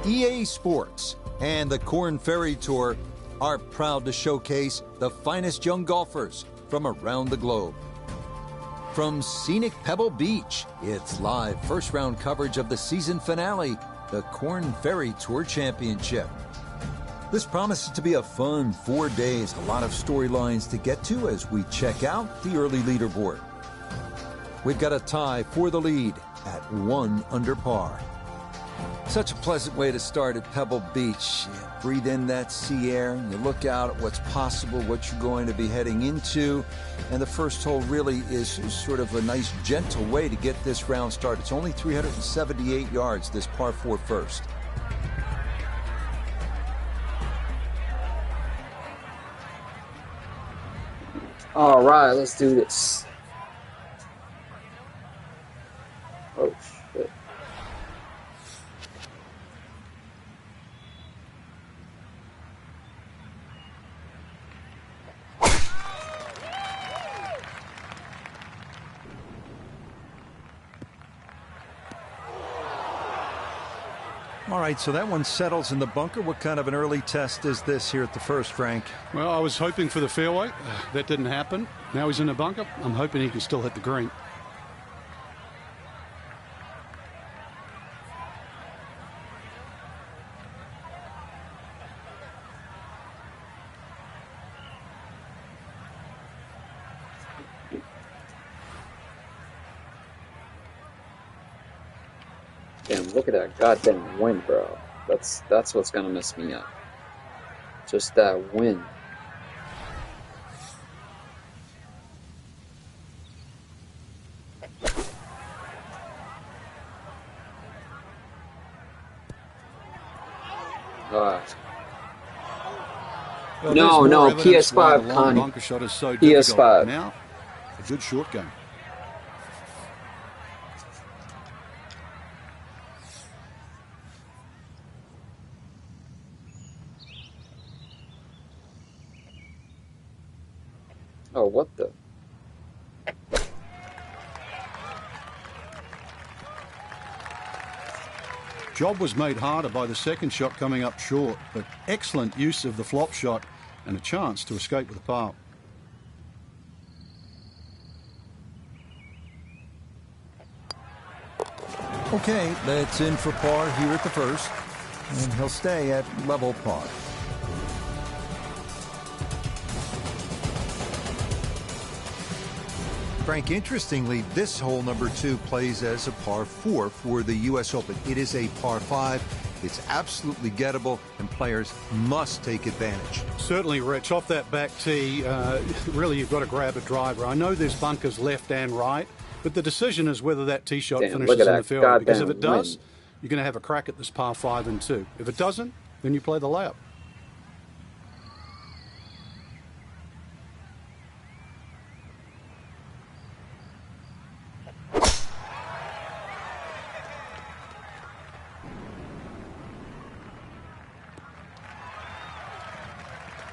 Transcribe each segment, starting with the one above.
EA Sports and the Korn Ferry Tour are proud to showcase the finest young golfers from around the globe. From scenic Pebble Beach, it's live first-round coverage of the season finale, the Korn Ferry Tour Championship. This promises to be a fun 4 days, a lot of storylines to get to as we check out the early leaderboard. We've got a tie for the lead at 1 under par. Such a pleasant way to start at Pebble Beach. You breathe in that sea air, and you look out at what's possible, what you're going to be heading into. And the first hole really is sort of a nice, gentle way to get this round started. It's only 378 yards, this par 4 first. All right, let's do this. Oh, shit. All right, so that one settles in the bunker. What kind of an early test is this here at the first, Frank? Well, I was hoping for the fairway. That didn't happen. Now he's in the bunker. I'm hoping he can still hit the green. Damn, look at that goddamn wind, bro. That's what's gonna mess me up. Just that wind. Well, No, PS5, Connie. Bunker shot is so PS5. difficult. Now, a good short game. Oh, what the? Job was made harder by the second shot coming up short, but excellent use of the flop shot and a chance to escape with a par. Okay, that's in for par here at the first, and he'll stay at level par. Frank, interestingly, this hole number 2 plays as a par 4 for the U.S. Open. It is a par 5. It's absolutely gettable, and players must take advantage. Certainly, Rich. Off that back tee, really you've got to grab a driver. I know there's bunkers left and right, but the decision is whether that tee shot finishes in the fairway. Because if it does, you're going to have a crack at this par 5 and 2. If it doesn't, then you play the layup.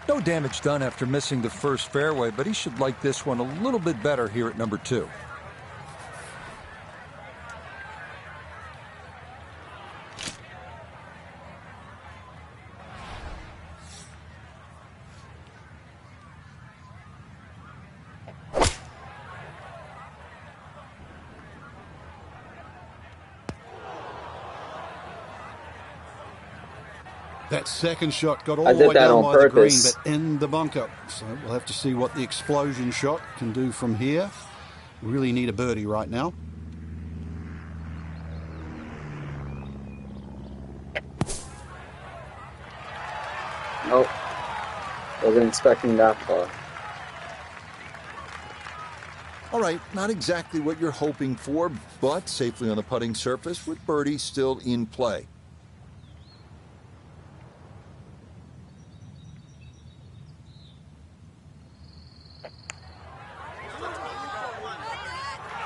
No damage done after missing the first fairway, but he should like this one a little bit better here at number 2. That second shot got all the way down by the green, but in the bunker. So we'll have to see what the explosion shot can do from here. We really need a birdie right now. Nope. Wasn't expecting that far. All right, not exactly what you're hoping for, but safely on the putting surface with birdie still in play.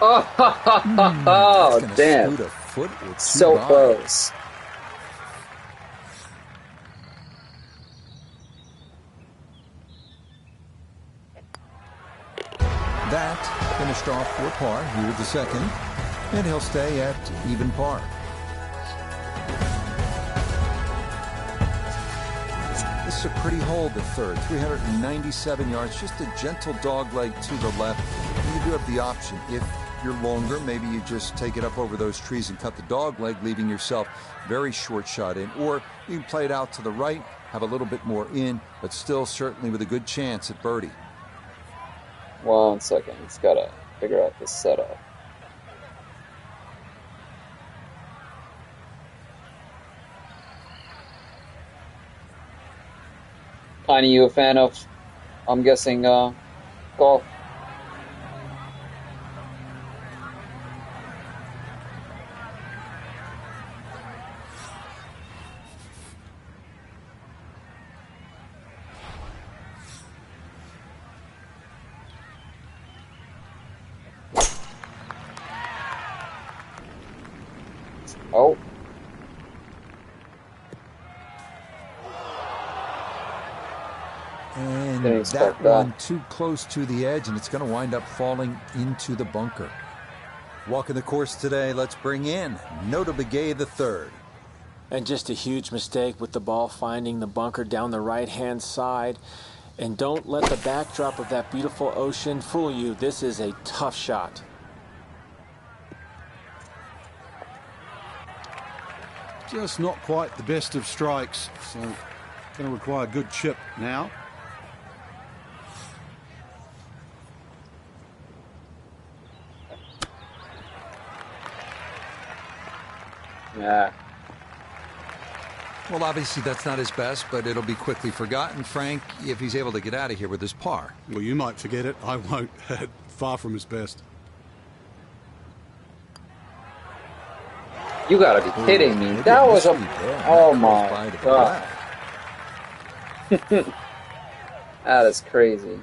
Oh, damn. So close. That finished off for par here the second, and he'll stay at even par. This is a pretty hole, the third. 397 yards, just a gentle dog leg to the left. And you do have the option. If you're longer, maybe you just take it up over those trees and cut the dog leg, leaving yourself very short shot in. Or you can play it out to the right, have a little bit more in, but still certainly with a good chance at birdie. 1 second. He's got to figure out this setup. Tiny, you a fan of, I'm guessing, golf? Oh. And that one too close to the edge, and it's going to wind up falling into the bunker. Walking the course today, let's bring in Notah Begay III. And just a huge mistake with the ball finding the bunker down the right-hand side. And don't let the backdrop of that beautiful ocean fool you. This is a tough shot. Just not quite the best of strikes, so going to require a good chip now. Yeah. Well, obviously that's not his best, but it'll be quickly forgotten, Frank, if he's able to get out of here with his par. Well, you might forget it. I won't. Far from his best. You gotta be kidding me. That was a... Oh my God. That is crazy.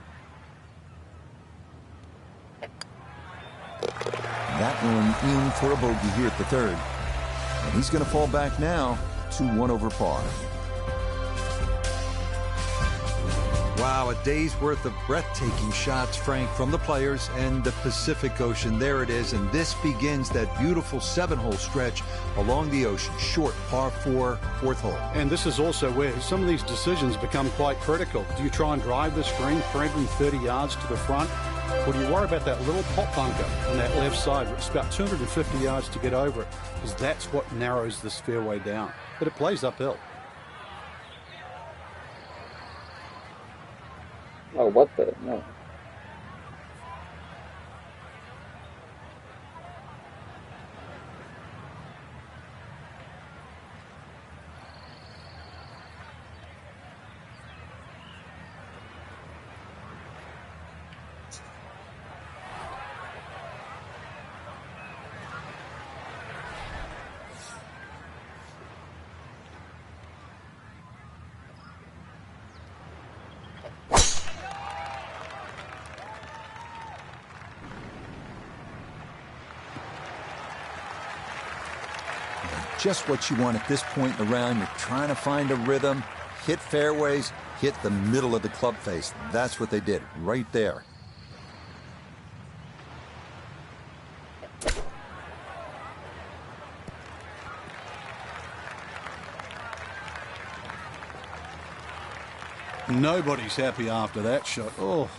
That one in for a bogey here at the third. And he's going to fall back now to 1 over par. Wow, a day's worth of breathtaking shots, Frank, from the players and the Pacific Ocean. There it is, and this begins that beautiful 7-hole stretch along the ocean. Short par 4, 4th hole. And this is also where some of these decisions become quite critical. Do you try and drive this green 330 yards to the front, or do you worry about that little pop bunker on that left side? It's about 250 yards to get over it, because that's what narrows this fairway down. But it plays uphill. Oh, what the? No. Just what you want at this point in the round. You're trying to find a rhythm, hit fairways, hit the middle of the club face. That's what they did right there. Nobody's happy after that shot. Oh,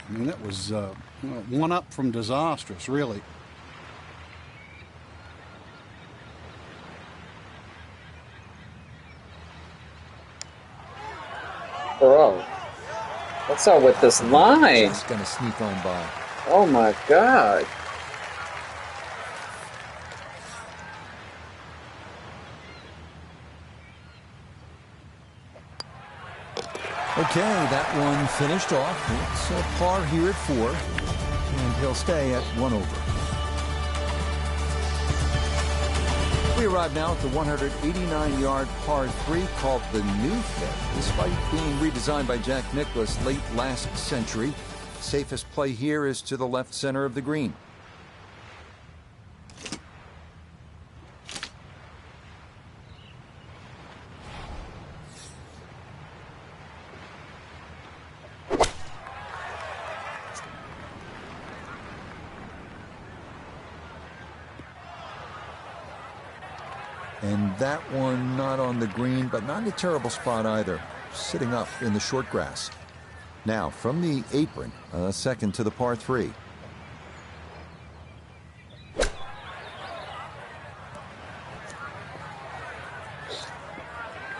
I mean, that was one up from disastrous, really. Bro, what's up with this line? Just gonna sneak on by. Oh my God. Okay, that one finished off. It's a par here at 4, and he'll stay at 1 over. We arrive now at the 189-yard par 3 called the New Fit. Despite being redesigned by Jack Nicklaus late last century, safest play here is to the left center of the green. And that one not on the green, but not in a terrible spot either. sitting up in the short grass. Now, from the apron, a second to the par 3.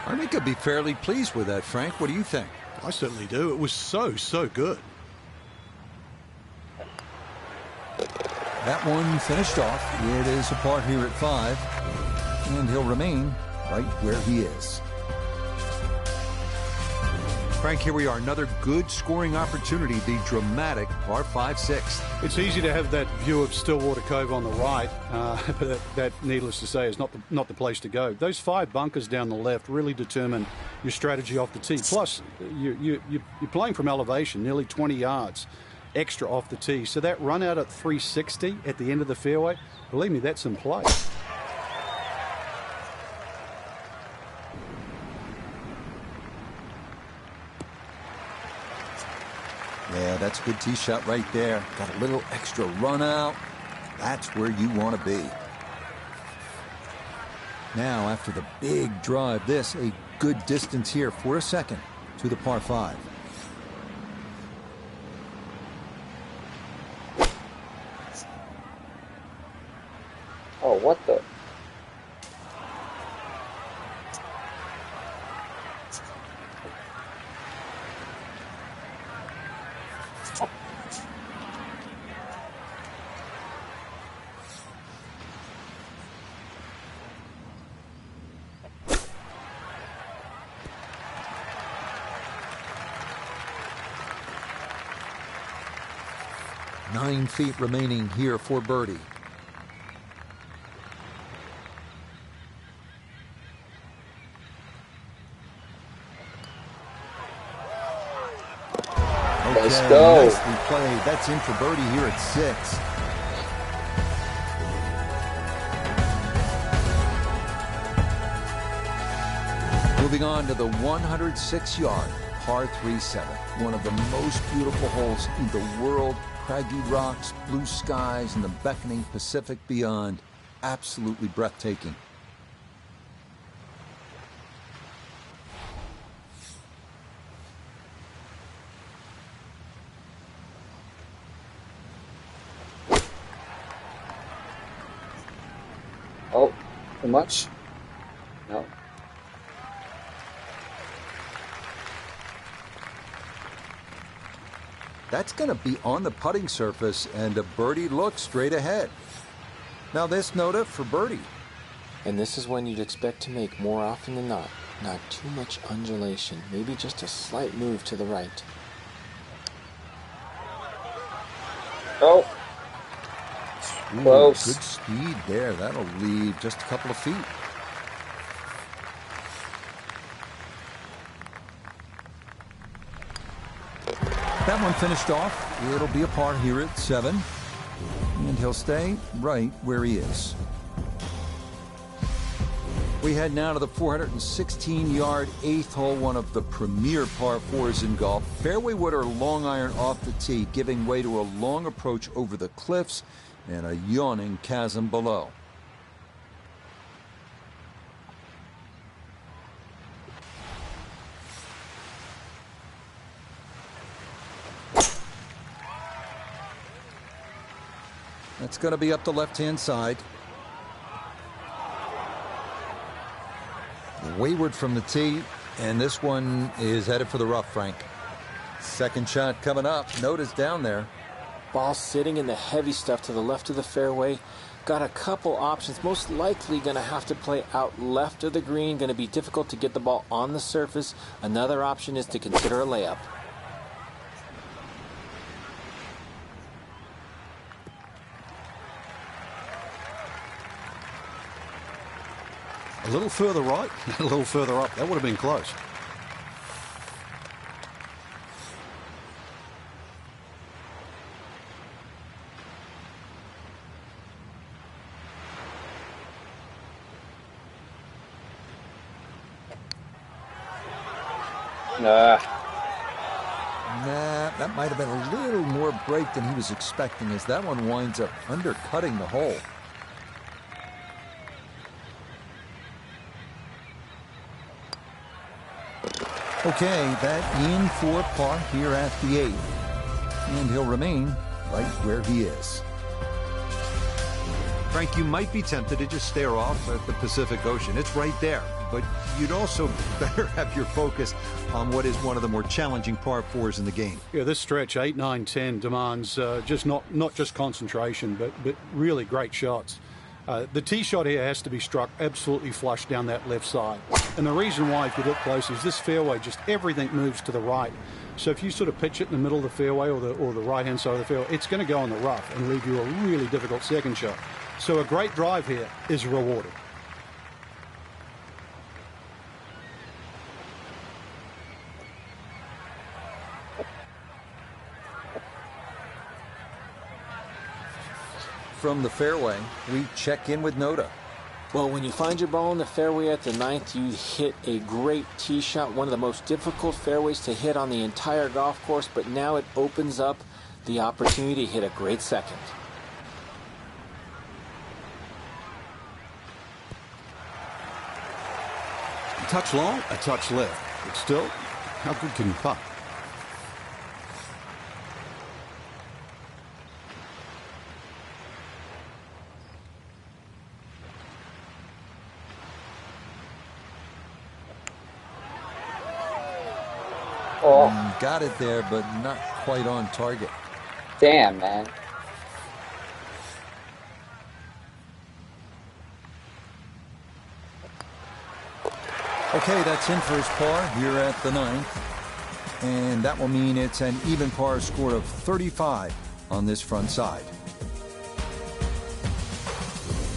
I think I'd be fairly pleased with that, Frank. What do you think? I certainly do. It was so good. That one finished off. It is a par here at 5, and he'll remain right where he is. Frank, here we are. Another good scoring opportunity. The dramatic par 5/6. It's easy to have that view of Stillwater Cove on the right, but that, needless to say, is not the place to go. Those 5 bunkers down the left really determine your strategy off the tee. Plus, you're playing from elevation, nearly 20 yards extra off the tee. So that run out at 360 at the end of the fairway, believe me, that's in play. Yeah, that's a good tee shot right there. Got a little extra run out. That's where you want to be. Now, after the big drive, this a good distance here for a second to the par 5. Oh, what the? Nine feet remaining here for birdie. Let's go. Nicely played. That's in for birdie here at 6. Moving on to the 106-yard par 3/7. One of the most beautiful holes in the world. Craggy rocks, blue skies, and the beckoning Pacific beyond. Absolutely breathtaking. Oh, too much? No. That's going to be on the putting surface, and a birdie look straight ahead. Now this Notah for birdie. And this is when you'd expect to make more often than not. Not too much undulation, maybe just a slight move to the right. Oh. Ooh, Close. Good speed there. That'll leave just a couple of feet. That one finished off. It'll be a par here at 7. And he'll stay right where he is. We head now to the 416-yard 8th hole, one of the premier par 4s in golf. Fairway wood or long iron off the tee, giving way to a long approach over the cliffs and a yawning chasm below. That's going to be up the left-hand side. Wayward from the tee, and this one is headed for the rough, Frank. Second shot coming up. Notah's down there. Ball sitting in the heavy stuff to the left of the fairway. Got a couple options. Most likely going to have to play out left of the green. Going to be difficult to get the ball on the surface. Another option is to consider a layup. A little further right, a little further up. That would have been close. Nah, that might have been a little more break than he was expecting, as that one winds up undercutting the hole. Okay, that in for par here at the 8th. And he'll remain right where he is. Frank, you might be tempted to just stare off at the Pacific Ocean. It's right there. But you'd also better have your focus on what is one of the more challenging par 4s in the game. Yeah, this stretch, 8, 9, 10, demands just not just concentration, but really great shots. The tee shot here has to be struck absolutely flush down that left side. And the reason why, if you look closely, is this fairway, just everything moves to the right. So if you sort of pitch it in the middle of the fairway or the right-hand side of the fairway, it's going to go on the rough and leave you a really difficult second shot. So a great drive here is rewarded. From the fairway, we check in with Notah. Well, when you find your ball in the fairway at the 9th, you hit a great tee shot, one of the most difficult fairways to hit on the entire golf course, but now it opens up the opportunity to hit a great second. A touch long, a touch left. But still, how good can you putt? Oh. Got it there, but not quite on target. Damn, man. Okay, that's in for his par here at the 9th. And that will mean it's an even par score of 35 on this front side.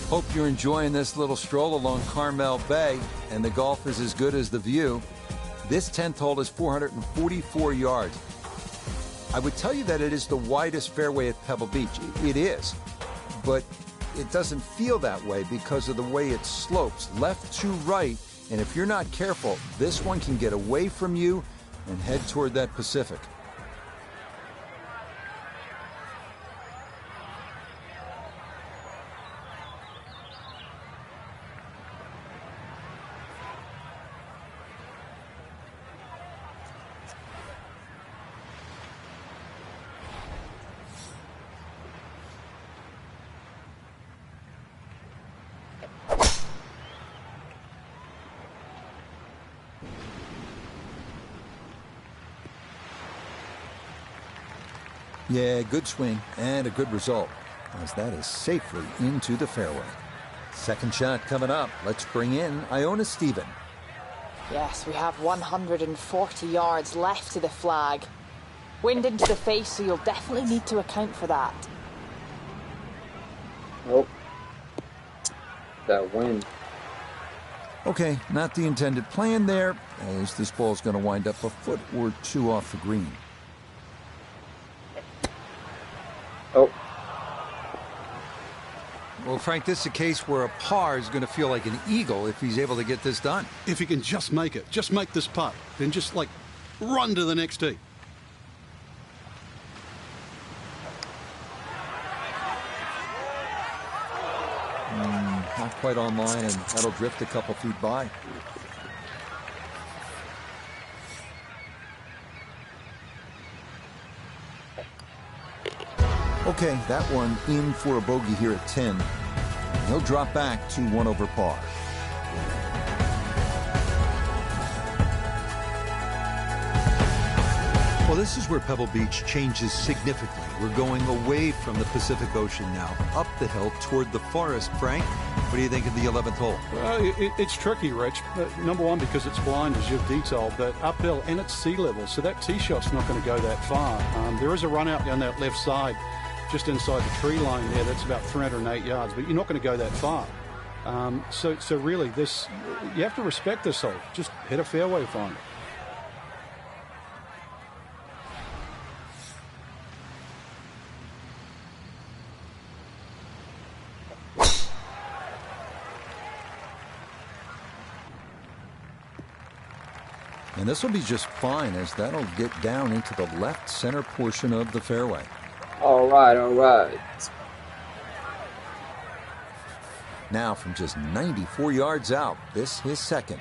Hope you're enjoying this little stroll along Carmel Bay, and the golf is as good as the view. This 10th hole is 444 yards. I would tell you that it is the widest fairway at Pebble Beach. It is, but it doesn't feel that way because of the way it slopes left to right. And if you're not careful, this one can get away from you and head toward that Pacific. Yeah, good swing and a good result, as that is safely into the fairway. Second shot coming up. Let's bring in Iona Stephen. Yes, we have 140 yards left to the flag. Wind into the face, so you'll definitely need to account for that. Nope. That wind. Okay, not the intended plan there, as this ball's going to wind up a foot or two off the green. Oh. Well, Frank, this is a case where a par is going to feel like an eagle if he's able to get this done. If he can just make it, just make this putt, then just like run to the next tee. Not quite on line, and that'll drift a couple feet by. Okay, that one in for a bogey here at 10. He'll drop back to 1 over par. Well, this is where Pebble Beach changes significantly. We're going away from the Pacific Ocean now, up the hill toward the forest. Frank, what do you think of the 11th hole? Well, it's tricky, Rich. Number one, because it's blind, as you've detailed, but uphill and it's sea level, so that tee shot's not going to go that far. There is a run out down that left side, just inside the tree line there. That's about 308 yards, but you're not going to go that far. So really, this you have to respect this hole. Just hit a fairway finder. And this will be just fine, as that'll get down into the left center portion of the fairway. All right, all right. Now from just 94 yards out, this his second.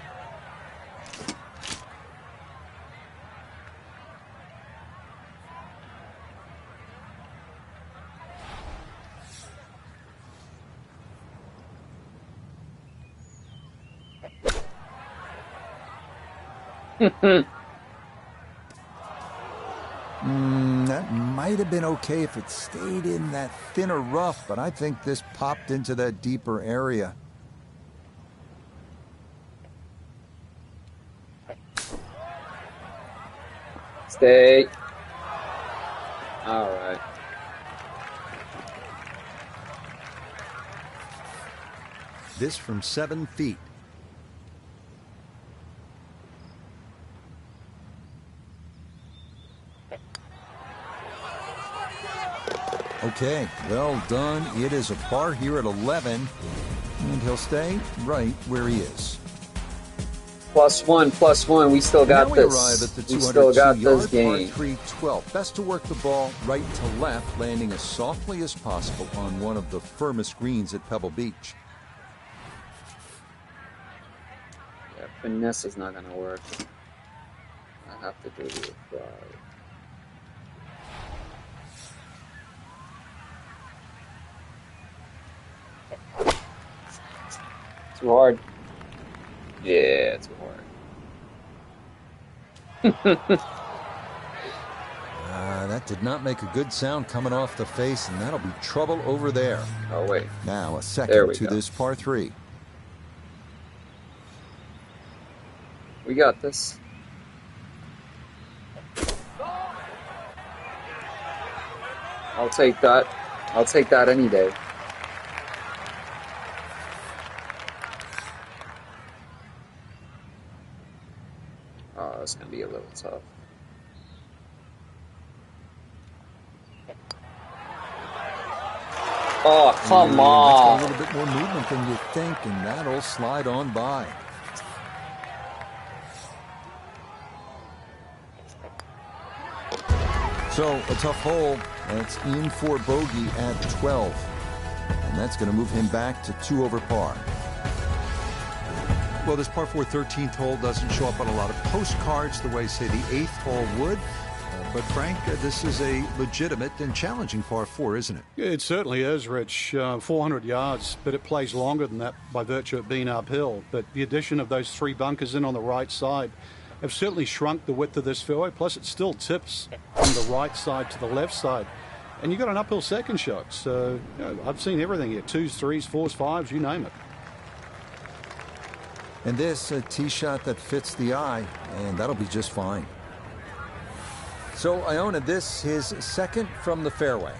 That might have been okay if it stayed in that thinner rough, but I think this popped into that deeper area. Stay. All right. This from 7 feet. Okay, well done. It is a par here at 11, and he'll stay right where he is. +1. We still got this. Arrive at the we still got this game. Par 3, 12. Best to work the ball right to left, landing as softly as possible on one of the firmest greens at Pebble Beach. Yeah, finesse is not gonna work. I have to do the drive. Too hard. Yeah, too hard. That did not make a good sound coming off the face, and that'll be trouble over there. Oh, wait. Now a second to this par 3. We got this. I'll take that. I'll take that any day. Oh, it's gonna be a little tough. Oh, come on! A little bit more movement than you think, and that'll slide on by. So, a tough hole. That's in for bogey at 12. And that's going to move him back to 2 over par. Well, this par 4 13th hole doesn't show up on a lot of postcards the way, say, the 8th hole would. But, Frank, this is a legitimate and challenging par 4, isn't it? It certainly is, Rich. 400 yards, but it plays longer than that by virtue of being uphill. But the addition of those 3 bunkers in on the right side have certainly shrunk the width of this fairway. Plus, it still tips from the right side to the left side. And you've got an uphill second shot. So, I've seen everything here. 2s, 3s, 4s, 5s, you name it. And this, a tee shot that fits the eye, and that'll be just fine. So, Iona, this his second from the fairway.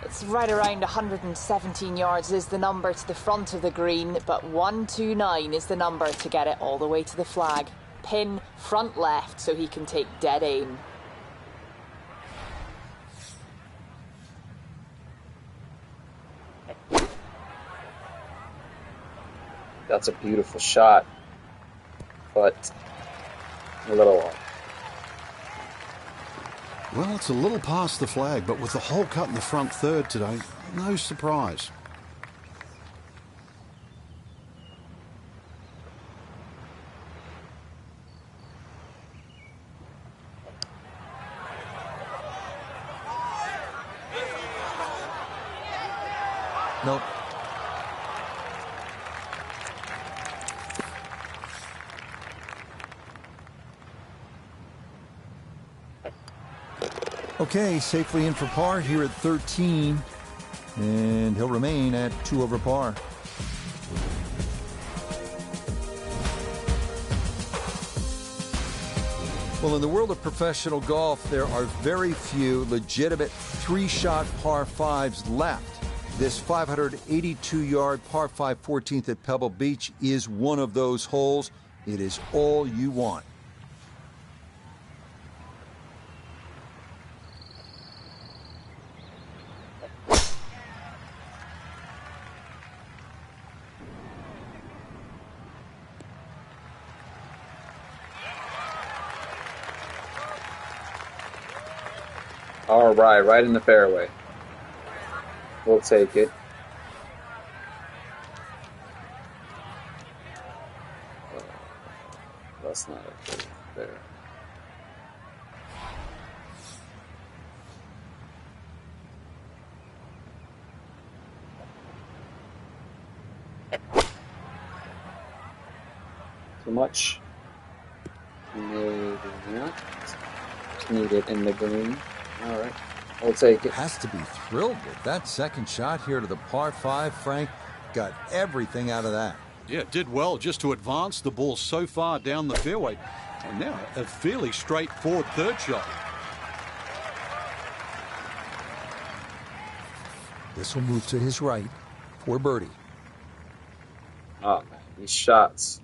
It's right around 117 yards is the number to the front of the green, but 129 is the number to get it all the way to the flag. Pin front left so he can take dead aim. That's a beautiful shot, but a little off. Well, it's a little past the flag, but with the hole cut in the front third today, no surprise. Nope. Okay, safely in for par here at 13, and he'll remain at 2 over par. Well, in the world of professional golf, there are very few legitimate 3-shot par 5s left. This 582-yard par 5 14th at Pebble Beach is one of those holes. It is all you want. All right in the fairway. We'll take it. That's not okay there. Too much. Maybe not. Just need it in the green. All right. I'll take it. Has to be thrilled with that second shot here to the par 5, Frank. Got everything out of that. Yeah, did well just to advance the ball so far down the fairway. And now a fairly straightforward third shot. This will move to his right for birdie. Oh, man, these shots.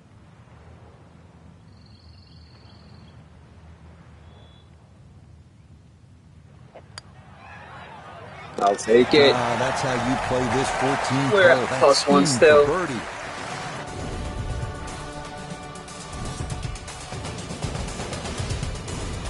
I'll take it. That's how you play this 14. We're at +1 still. Birdie.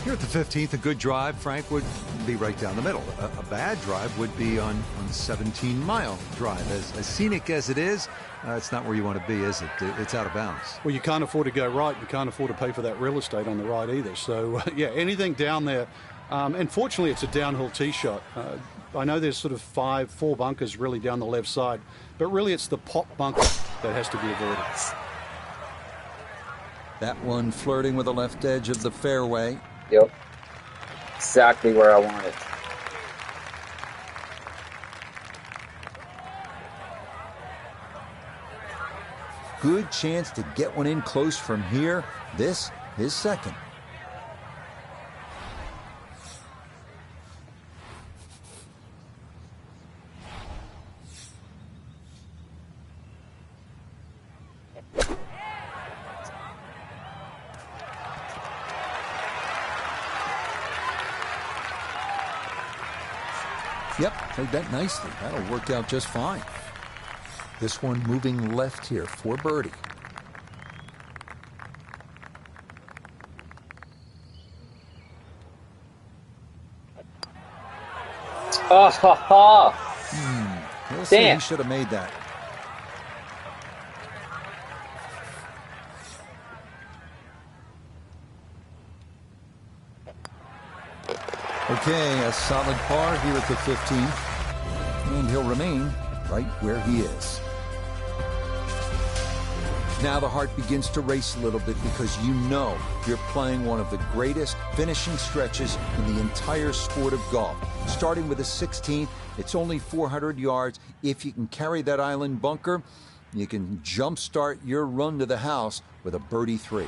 Here at the 15th, a good drive, Frank, would be right down the middle. A bad drive would be on 17-mile drive. As scenic as it is, it's not where you want to be, is it? It's out of bounds. Well, you can't afford to go right. You can't afford to pay for that real estate on the right either. So, yeah, anything down there. And fortunately, it's a downhill tee shot. I know there's sort of 4 bunkers really down the left side, but really it's the pop bunker that has to be avoided. That one flirting with the left edge of the fairway. Yep. Exactly where I want it. Good chance to get one in close from here. This, his second. Yep, played that nicely. That'll work out just fine. This one moving left here for birdie. Oh, ha, ha. He'll say he should have made that. Okay, a solid par here at the 15th, and he'll remain right where he is. Now the heart begins to race a little bit because you know you're playing one of the greatest finishing stretches in the entire sport of golf. Starting with a 16th, it's only 400 yards. If you can carry that island bunker, you can jumpstart your run to the house with a birdie 3.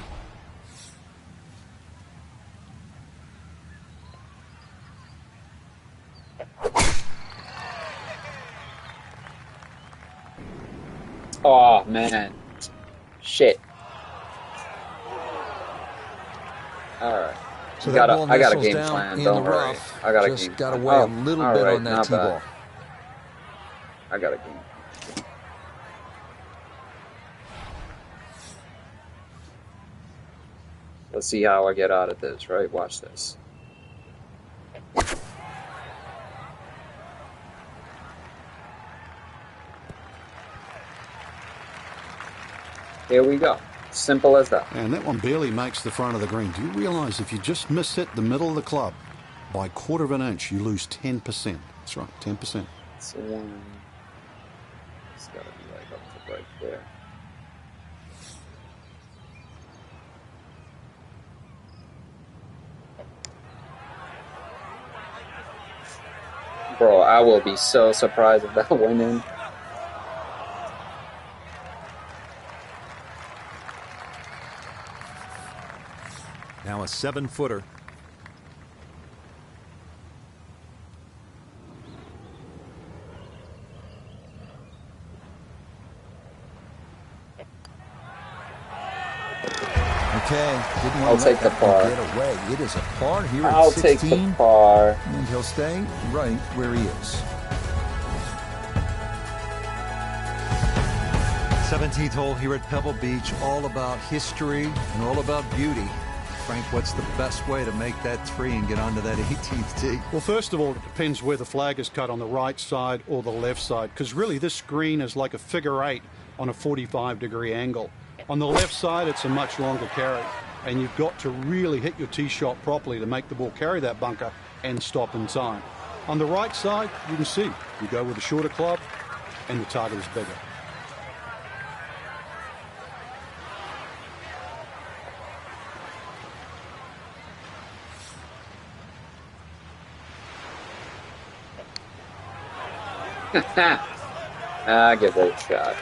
Oh, man. Shit. Alright. So I got a game plan. Don't worry. I got a game plan. Just got away a little bit on that tee ball. I got a game plan. Let's see how I get out of this, right? Watch this. Here we go. Simple as that. And that one barely makes the front of the green. Do you realize if you just miss hit the middle of the club by 1/4 of an inch, you lose 10%? That's right, 10%. So it's got to be like up to right there. Bro, I will be so surprised if that went in. Now a 7-footer. Okay, didn't want to let that one get away. It is a par here at 16. I'll take the par. And he'll stay right where he is. 17th hole here at Pebble Beach, all about history and all about beauty. Frank, what's the best way to make that 3 and get onto that 18th tee? Well, first of all, it depends where the flag is cut, on the right side or the left side, because really this green is like a figure 8 on a 45-degree angle. On the left side, it's a much longer carry, and you've got to really hit your tee shot properly to make the ball carry that bunker and stop in time. On the right side, you can see, you go with a shorter club, and the target is bigger. Ah, give that a shot.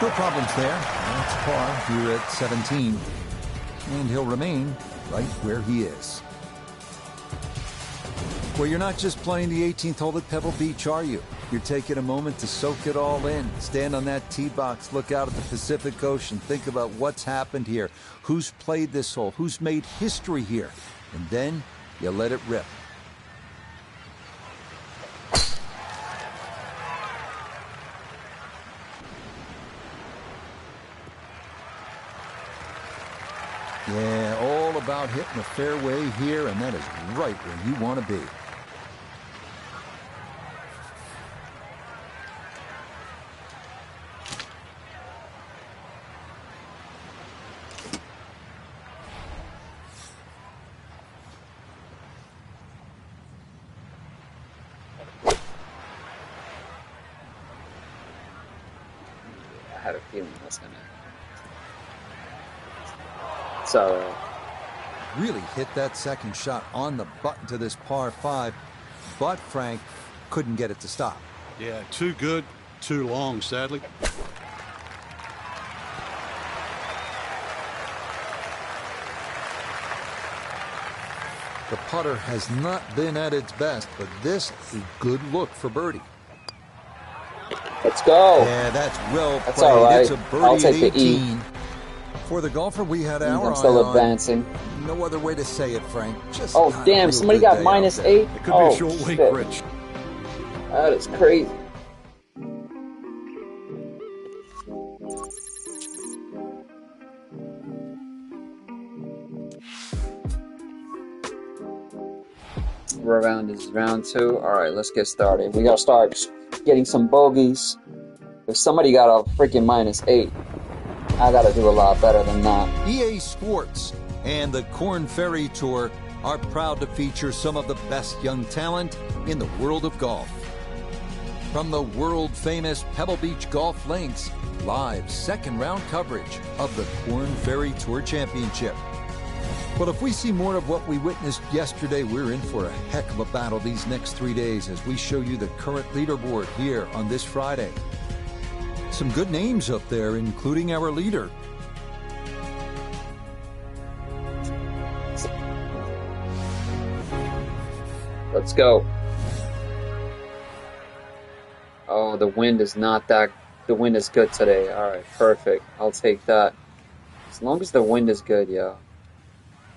No problems there. That's par here at 17. And he'll remain right where he is. Well, you're not just playing the 18th hole at Pebble Beach, are you? You're taking a moment to soak it all in. Stand on that tee box, look out at the Pacific Ocean, think about what's happened here, who's played this hole, who's made history here, and then you let it rip. Yeah, all about hitting the fairway here, and that is right where you want to be. I had a feeling that's gonna. So really hit that second shot on the button to this par 5, but Frank couldn't get it to stop. Yeah, too good, too long, sadly. The putter has not been at its best, but this is a good look for birdie. Let's go. Yeah, that's well That's played. all right. It's a birdie I'll at take 18. the E. For the golfer, we had our I'm eye still on. advancing. No other way to say it, Frank. Just Oh, not a damn. real Somebody good got day minus out there. 8. It could Oh, be a short week, shit. Rich. That is crazy. Round is round 2. Alright, let's get started. We gotta start getting some bogeys. If somebody got a freaking minus 8, I gotta do a lot better than that. EA Sports and the Korn Ferry Tour are proud to feature some of the best young talent in the world of golf. From the world-famous Pebble Beach Golf Links, live second-round coverage of the Korn Ferry Tour Championship. Well, if we see more of what we witnessed yesterday, we're in for a heck of a battle these next 3 days as we show you the current leaderboard here on this Friday. Some good names up there, including our leader. Let's go. Oh, the wind is not that... The wind is good today. Alright, perfect. I'll take that. As long as the wind is good, yeah.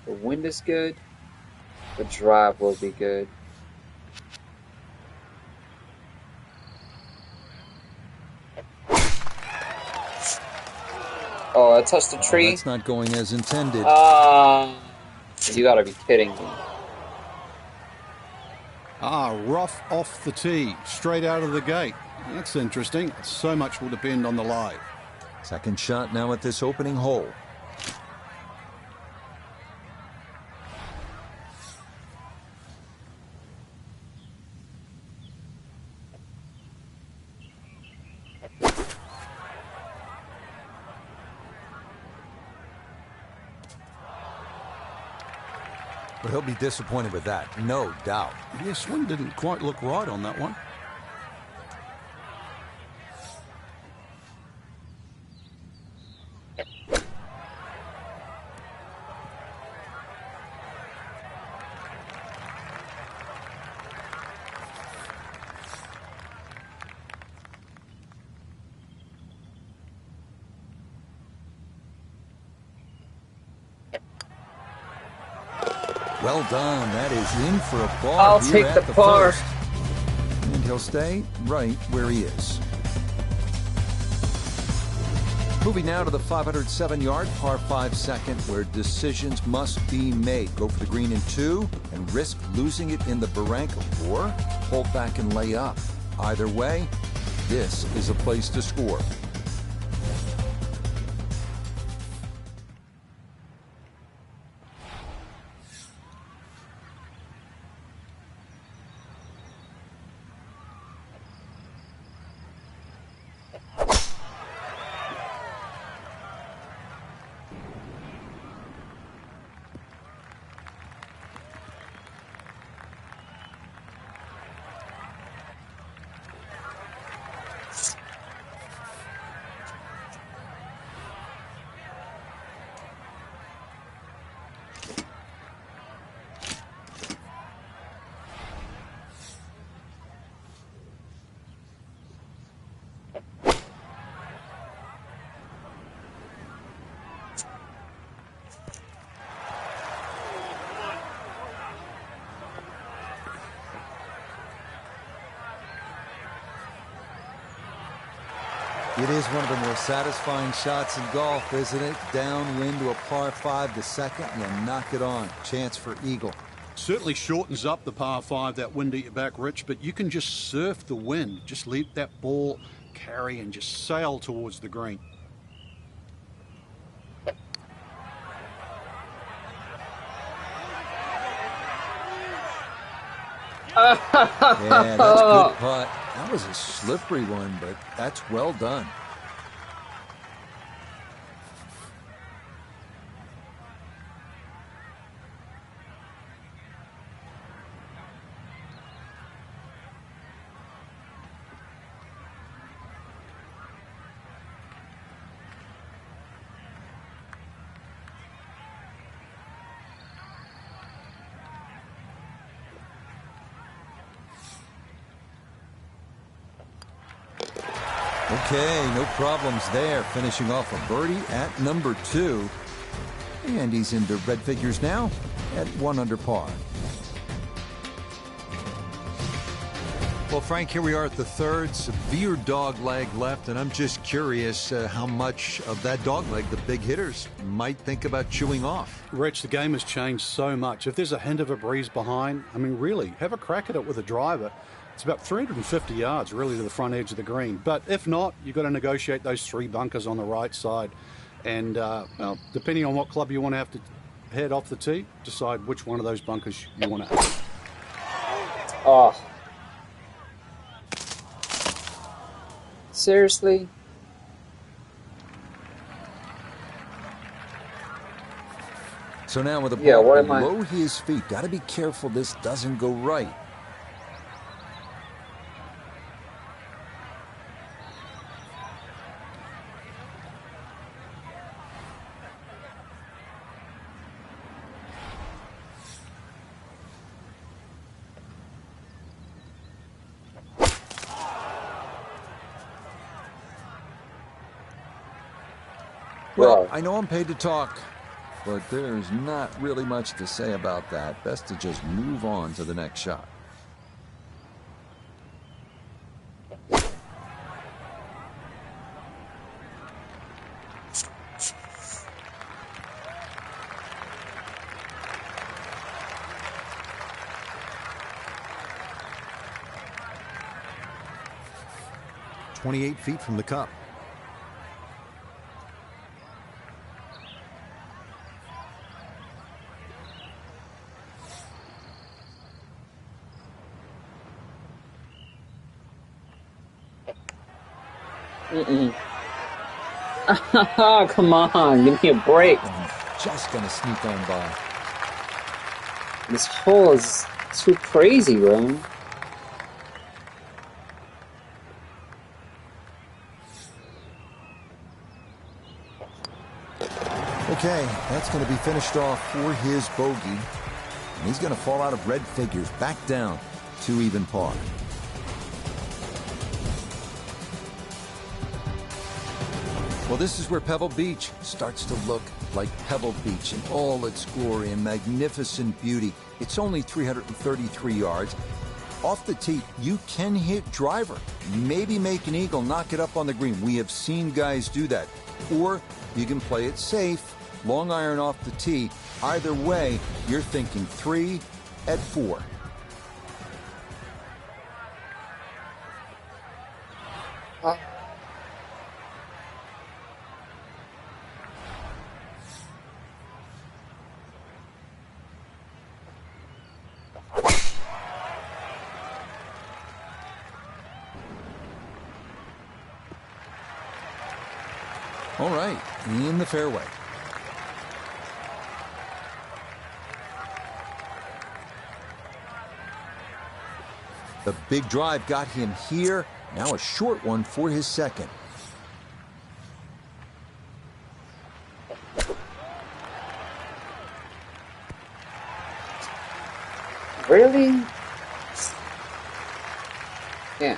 The wind is good. The drive will be good. Oh, I touched the tree. That's not going as intended. You gotta be kidding me. Rough off the tee, straight out of the gate. That's interesting. So much will depend on the lie. Second shot now at this opening hole. But he'll be disappointed with that, no doubt. Yeah, swing didn't quite look right on that one. Well done. That is in for a par. I'll here take at the par. first. And he'll stay right where he is. Moving now to the 507-yard par 5 second, where decisions must be made. Go for the green in 2 and risk losing it in the barranca, or hold back and lay up. Either way, this is a place to score. It is one of the more satisfying shots in golf, isn't it? Downwind to a par 5 to second, and you knock it on. Chance for eagle. Certainly shortens up the par 5, that wind at your back, Rich, but you can just surf the wind. Just let that ball carry and just sail towards the green. Yeah, that's a good putt. That was a slippery one, but that's well done. Okay, no problems there. Finishing off a birdie at number 2. And he's into red figures now at 1 under par. Well, Frank, here we are at the 3rd. Severe dog leg left, and I'm just curious how much of that dog leg the big hitters might think about chewing off. Rich, the game has changed so much. If there's a hint of a breeze behind, I mean, really, have a crack at it with a driver. It's about 350 yards, really, to the front edge of the green. But if not, you've got to negotiate those 3 bunkers on the right side. And, well, depending on what club you want to have to head off the tee, decide which one of those bunkers you want to have. Oh. Seriously? So now with the ball below his feet, got to be careful this doesn't go right. Well, I know I'm paid to talk, but there's not really much to say about that. Best to just move on to the next shot. "28 feet from the cup. Come on, give me a break. I'm just gonna sneak on by. This hole is too crazy, bro. Okay, that's going to be finished off for his bogey. And he's going to fall out of red figures, back down to even par. Well, this is where Pebble Beach starts to look like Pebble Beach in all its glory and magnificent beauty. It's only 333 yards. Off the tee, you can hit driver, maybe make an eagle, knock it up on the green. We have seen guys do that. Or you can play it safe, long iron off the tee. Either way, you're thinking 3 at 4. All right, in the fairway. The big drive got him here. Now a short one for his second. Really? Yeah.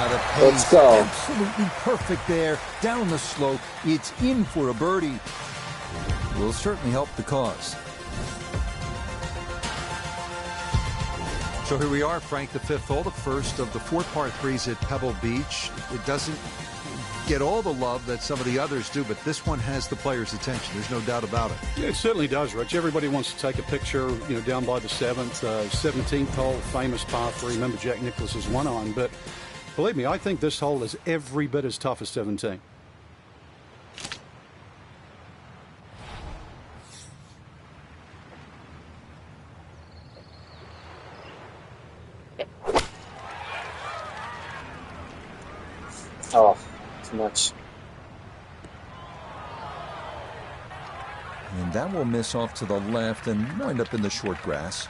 the pace. Let's go. Absolutely perfect there. Down the slope. It's in for a birdie. Will certainly help the cause. So here we are, Frank, the fifth hole, the first of the 4 par 3s at Pebble Beach. It doesn't get all the love that some of the others do, but this one has the players' attention. There's no doubt about it. Yeah, it certainly does, Rich. Everybody wants to take a picture, down by the 17th hole, famous par 3. Remember Jack Nicklaus's 1-iron, but believe me, I think this hole is every bit as tough as 17. Oh, too much. And that will miss off to the left and wind up in the short grass.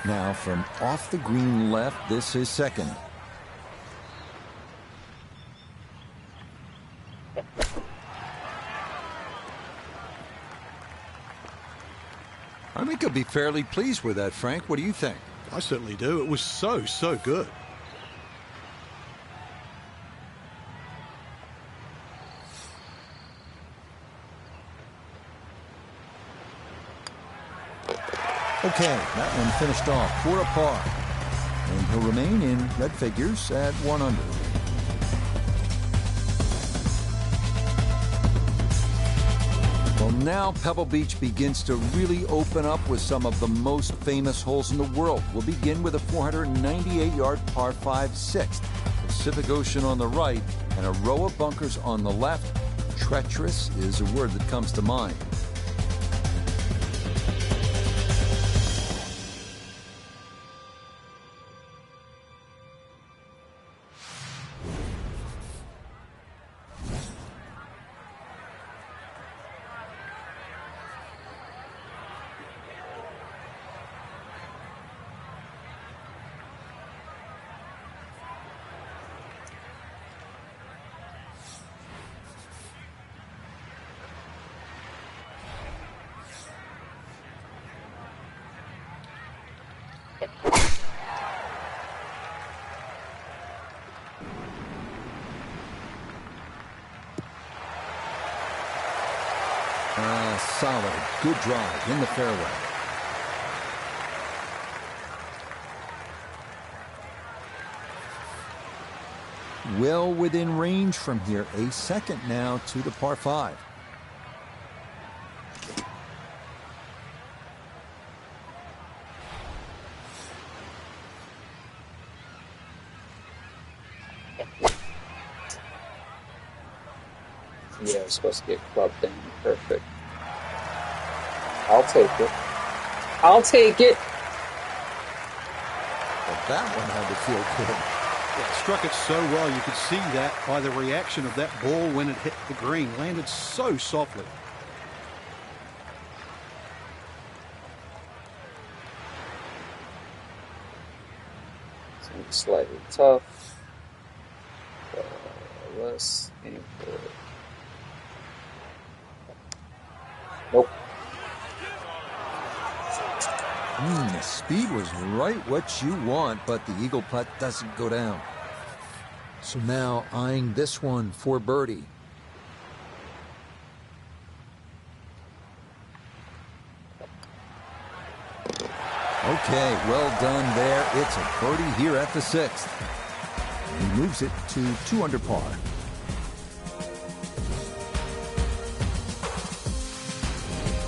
Now from off the green left, this is second. I think he'll be fairly pleased with that, Frank. What do you think? I certainly do. It was so good. Okay, that one finished off for a par. And he'll remain in red figures at 1 under. Well, now Pebble Beach begins to really open up with some of the most famous holes in the world. We'll begin with a 498-yard par 5 sixth. Pacific Ocean on the right and a row of bunkers on the left. Treacherous is a word that comes to mind. Solid, good drive in the fairway. Well within range from here. A second now to the par 5. Yeah, it's supposed to get clubbed down. Perfect. I'll take it. I'll take it. But that one had to feel good. Yeah, struck it so well. You could see that by the reaction of that ball when it hit the green. Landed so softly. Slightly tough. Let's aim for it. Nope. The speed was right what you want, but the eagle putt doesn't go down. So now eyeing this one for birdie. Okay, well done there. It's a birdie here at the 6th. He moves it to 2 under par.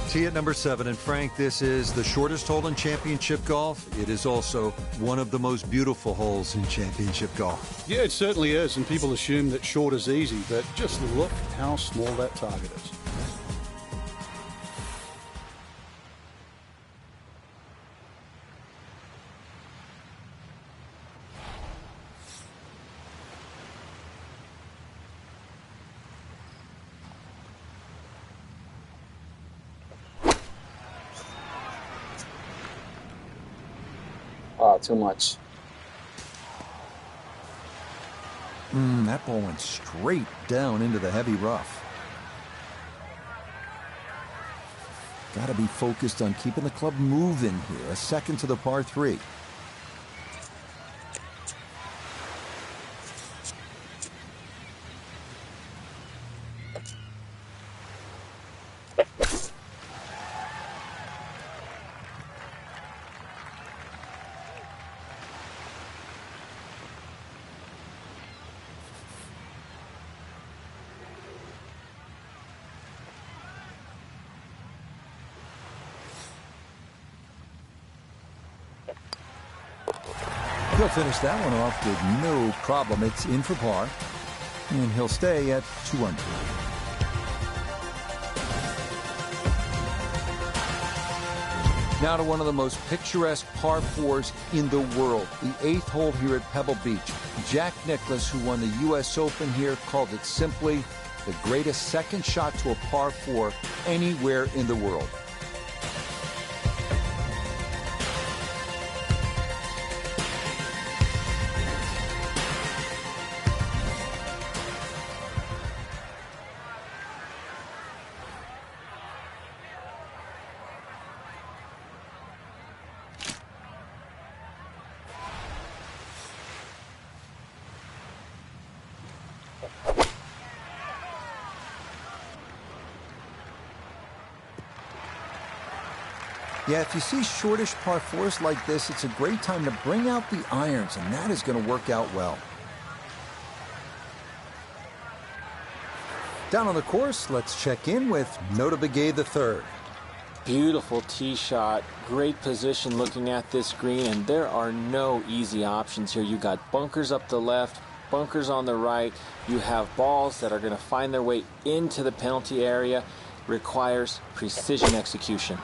Tee at number 7, and Frank, this is the shortest hole in championship golf. It is also one of the most beautiful holes in championship golf. Yeah, it certainly is, and people assume that short is easy, but just look how small that target is. Oh, too much. That ball went straight down into the heavy rough. Got to be focused on keeping the club moving here. A second to the par 3. He'll finish that one off with no problem. It's in for par, and he'll stay at 2 under. Now to one of the most picturesque par 4s in the world, the 8th hole here at Pebble Beach. Jack Nicklaus, who won the U.S. Open here, called it simply the greatest second shot to a par 4 anywhere in the world. Yeah, if you see shortish par 4s like this, it's a great time to bring out the irons, and that is going to work out well. Down on the course, let's check in with Notah Begay III. Beautiful tee shot, great position looking at this green, and there are no easy options here. You got bunkers up the left, bunkers on the right. You have balls that are going to find their way into the penalty area. Requires precision execution.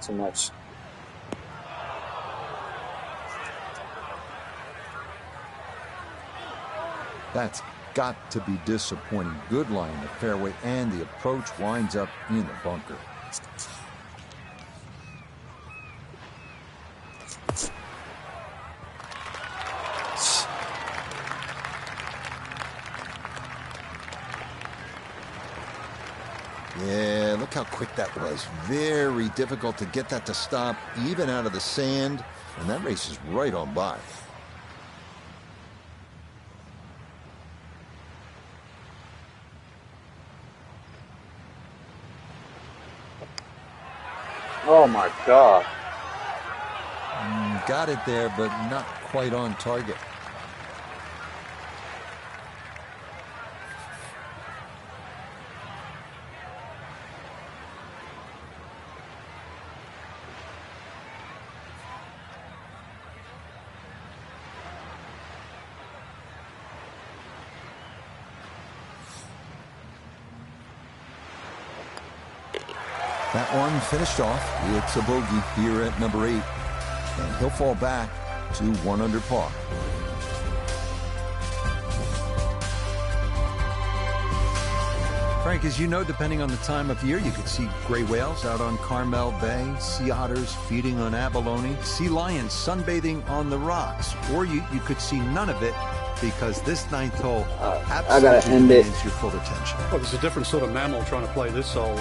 Too much. That's got to be disappointing. Good line in the fairway, and the approach winds up in the bunker. Yeah, look how quick that was. Very difficult to get that to stop, even out of the sand, and that race is right on by. Oh my God. Got it there, but not quite on target. That one finished off. It's a bogey here at number 8. And he'll fall back to 1 under par. Frank, as you know, depending on the time of year, you could see gray whales out on Carmel Bay, sea otters feeding on abalone, sea lions sunbathing on the rocks, or you could see none of it because this 9th hole absolutely demands your full attention. Well, there's a different sort of mammal trying to play this hole.